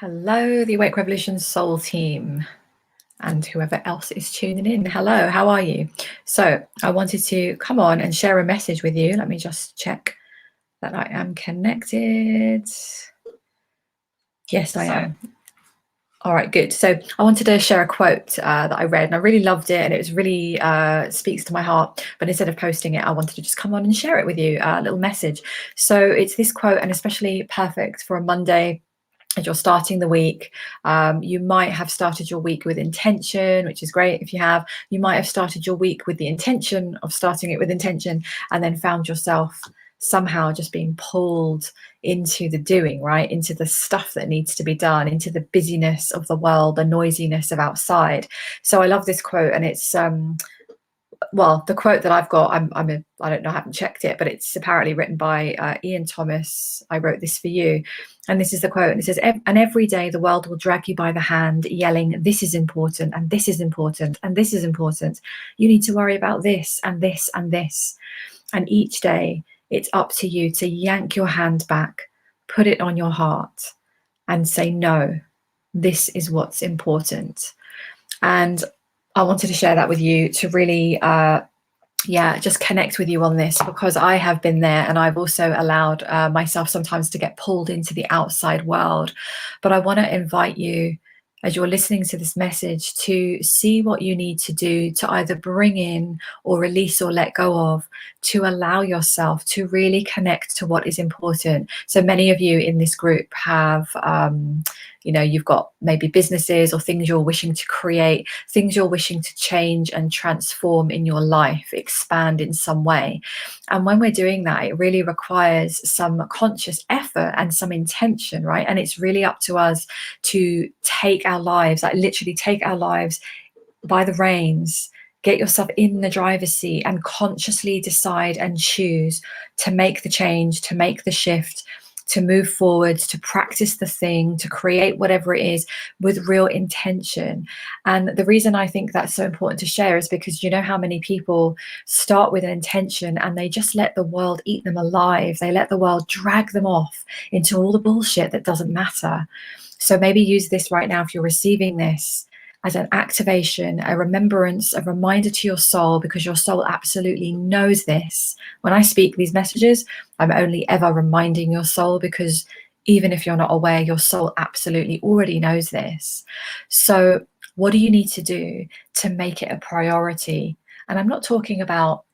Hello, the Awake Revolution Soul team and whoever else is tuning in. Hello, how are you? So I wanted to come on and share a message with you. Let me just check that I am connected. Yes, I am. All right, good. So I wanted to share a quote that I read and I really loved it and it was really speaks to my heart. But instead of posting it, I wanted to just come on and share it with you, a little message. So it's this quote, and especially perfect for a Monday as you're starting the week. You might have started your week with intention, which is great if you have. You might have started your week with the intention of starting it with intention and then found yourself somehow just being pulled into the doing, right? Into the stuff that needs to be done, into the busyness of the world, the noisiness of outside. So I love this quote, and it's well, the quote that I've got, I don't know, I haven't checked it, but it's apparently written by Iain Thomas. I wrote this for you. And this is the quote. And it says, and every day the world will drag you by the hand, yelling, this is important, and this is important, and this is important. You need to worry about this, and this, and this. And each day it's up to you to yank your hand back, put it on your heart, and say, no, this is what's important. And I wanted to share that with you to really just connect with you on this, because I have been there and I've also allowed myself sometimes to get pulled into the outside world. But I want to invite you, as you're listening to this message, to see what you need to do to either bring in or release or let go of, to allow yourself to really connect to what is important. So many of you in this group have you've got maybe businesses or things you're wishing to create, things you're wishing to change and transform in your life, expand in some way. And when we're doing that, it really requires some conscious effort and some intention, right? And it's really up to us to take our lives, like literally take our lives by the reins, get yourself in the driver's seat and consciously decide and choose to make the change, to make the shift, to move forwards, to practice the thing, to create whatever it is with real intention. And the reason I think that's so important to share is because you know how many people start with an intention and they just let the world eat them alive. They let the world drag them off into all the bullshit that doesn't matter. So maybe use this right now if you're receiving this as an activation, a remembrance, a reminder to your soul, because your soul absolutely knows this. When I speak these messages, I'm only ever reminding your soul, because even if you're not aware, your soul absolutely already knows this. So what do you need to do to make it a priority? And I'm not talking about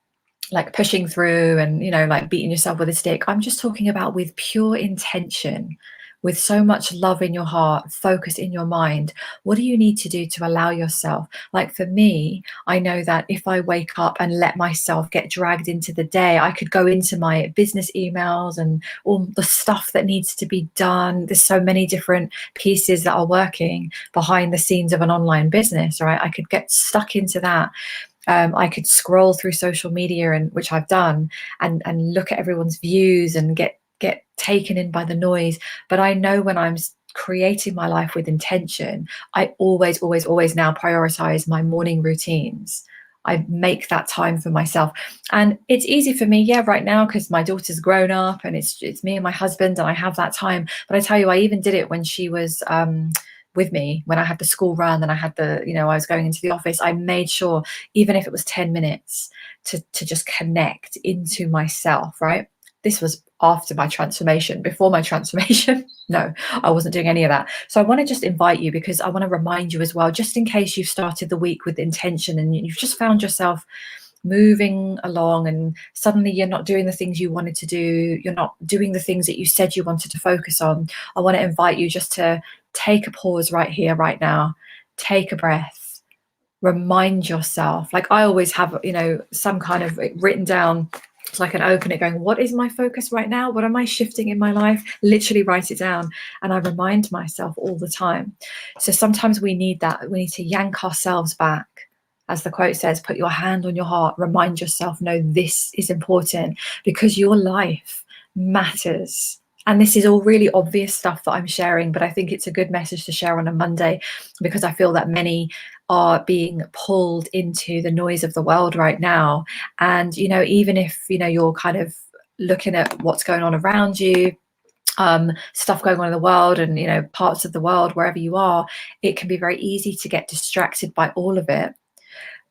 like pushing through and, like beating yourself with a stick. I'm just talking about with pure intention, with so much love in your heart, focus in your mind. What do you need to do to allow yourself? Like for me, I know that if I wake up and let myself get dragged into the day, I could go into my business emails and all the stuff that needs to be done. There's so many different pieces that are working behind the scenes of an online business, right? I could get stuck into that. I could scroll through social media, and which I've done, and look at everyone's views and get taken in by the noise. But I know when I'm creating my life with intention, I always now prioritize my morning routines. I make that time for myself. And it's easy for me, right now, because my daughter's grown up and it's me and my husband and I have that time. But I tell you, I even did it when she was with me, when I had the school run and I had I was going into the office. I made sure, even if it was 10 minutes, to just connect into myself, right? This was after my transformation. Before my transformation, no, I wasn't doing any of that. So I want to just invite you, because I want to remind you as well, just in case you've started the week with intention and you've just found yourself moving along and suddenly you're not doing the things you wanted to do, you're not doing the things that you said you wanted to focus on. I want to invite you just to take a pause right here, right now, take a breath, remind yourself. Like I always have, some kind of written down, so I can open it going, what is my focus right now? What am I shifting in my life? Literally write it down. And I remind myself all the time. So sometimes we need that. We need to yank ourselves back. As the quote says, put your hand on your heart, remind yourself, no, this is important, because your life matters. And this is all really obvious stuff that I'm sharing, but I think it's a good message to share on a Monday, because I feel that many are being pulled into the noise of the world right now. And, even if, you're kind of looking at what's going on around you, stuff going on in the world, and parts of the world, wherever you are, it can be very easy to get distracted by all of it.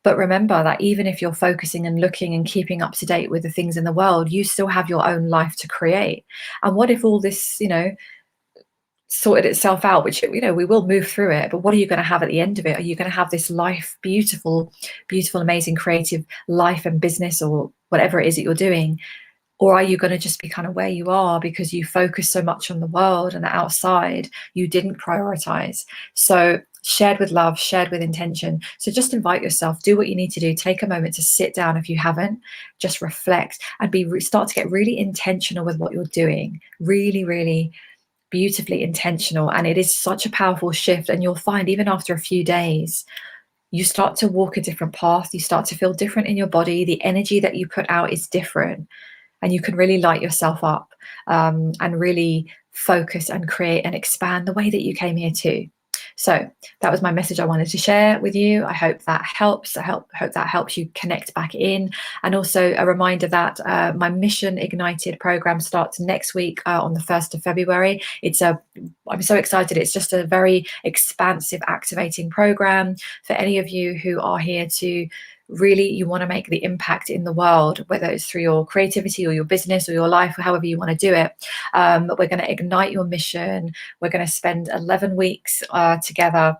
But remember that even if you're focusing and looking and keeping up to date with the things in the world, you still have your own life to create. And what if all this, sorted itself out, which, we will move through it, but what are you going to have at the end of it? Are you going to have this life, beautiful, beautiful, amazing, creative life and business, or whatever it is that you're doing? Or are you going to just be kind of where you are because you focus so much on the world and the outside, you didn't prioritize? So shared with love, shared with intention. So just invite yourself, do what you need to do. Take a moment to sit down if you haven't, just reflect and start to get really intentional with what you're doing. Really, really beautifully intentional. And it is such a powerful shift. And you'll find even after a few days, you start to walk a different path. You start to feel different in your body. The energy that you put out is different. And you can really light yourself up, and really focus and create and expand the way that you came here too. So that was my message I wanted to share with you. I hope that helps. I hope that helps you connect back in. And also a reminder that my Mission Ignited program starts next week on the 1st of February. I'm so excited. It's just a very expansive, activating program for any of you who are here to really, you want to make the impact in the world, whether it's through your creativity or your business or your life, or however you want to do it. But we're going to ignite your mission. We're going to spend 11 weeks together,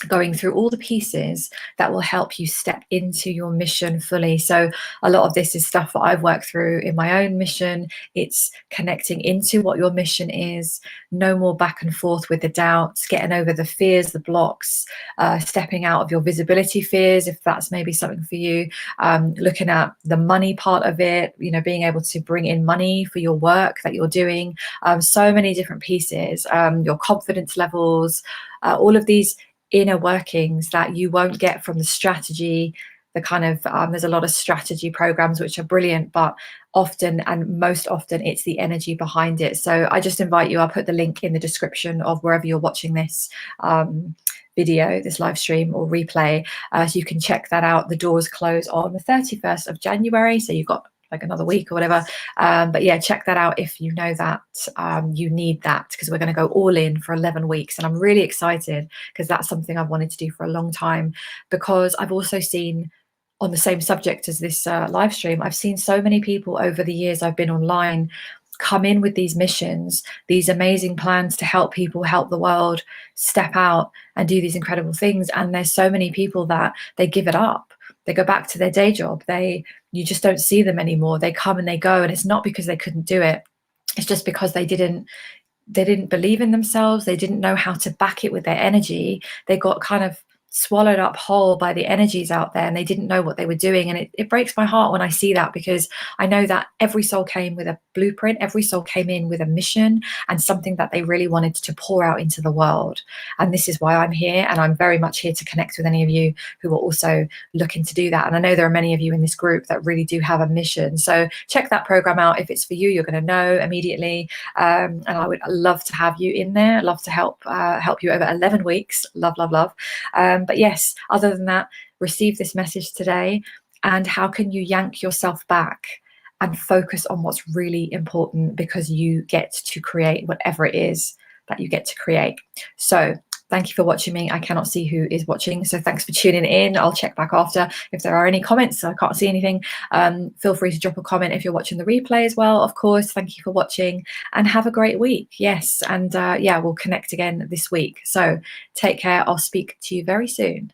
going through all the pieces that will help you step into your mission fully. So a lot of this is stuff that I've worked through in my own mission. It's connecting into what your mission is, no more back and forth with the doubts, getting over the fears, the blocks, stepping out of your visibility fears, if that's maybe something for you, looking at the money part of it, being able to bring in money for your work that you're doing, so many different pieces, your confidence levels, all of these inner workings that you won't get from the strategy. The kind of there's a lot of strategy programs which are brilliant, but often, and most often, it's the energy behind it. So I just invite you, I'll put the link in the description of wherever you're watching this video, this live stream or replay, so you can check that out. The doors close on the 31st of January, so you've got like another week or whatever, but yeah, check that out if you know that you need that, because we're going to go all in for 11 weeks, and I'm really excited because that's something I've wanted to do for a long time. Because I've also seen, on the same subject as this live stream, I've seen so many people over the years I've been online come in with these missions, these amazing plans to help people, help the world, step out and do these incredible things, and there's so many people that they give it up. They go back to their day job. You just don't see them anymore. They come and they go, and it's not because they couldn't do it. It's just because they didn't believe in themselves. They didn't know how to back it with their energy. They got kind of swallowed up whole by the energies out there, and they didn't know what they were doing. And it breaks my heart when I see that, because I know that every soul came with a blueprint, every soul came in with a mission and something that they really wanted to pour out into the world. And this is why I'm here, and I'm very much here to connect with any of you who are also looking to do that. And I know there are many of you in this group that really do have a mission, so check that program out. If it's for you, you're going to know immediately, and I would love to have you in there. I'd love to help you over 11 weeks. Love. But yes, other than that, receive this message today. And how can you yank yourself back and focus on what's really important, because you get to create whatever it is that you get to create. So thank you for watching me. I cannot see who is watching, so thanks for tuning in. I'll check back after if there are any comments. I can't see anything. Feel free to drop a comment if you're watching the replay as well, of course. Thank you for watching, and have a great week. Yes, and yeah, we'll connect again this week. So take care. I'll speak to you very soon.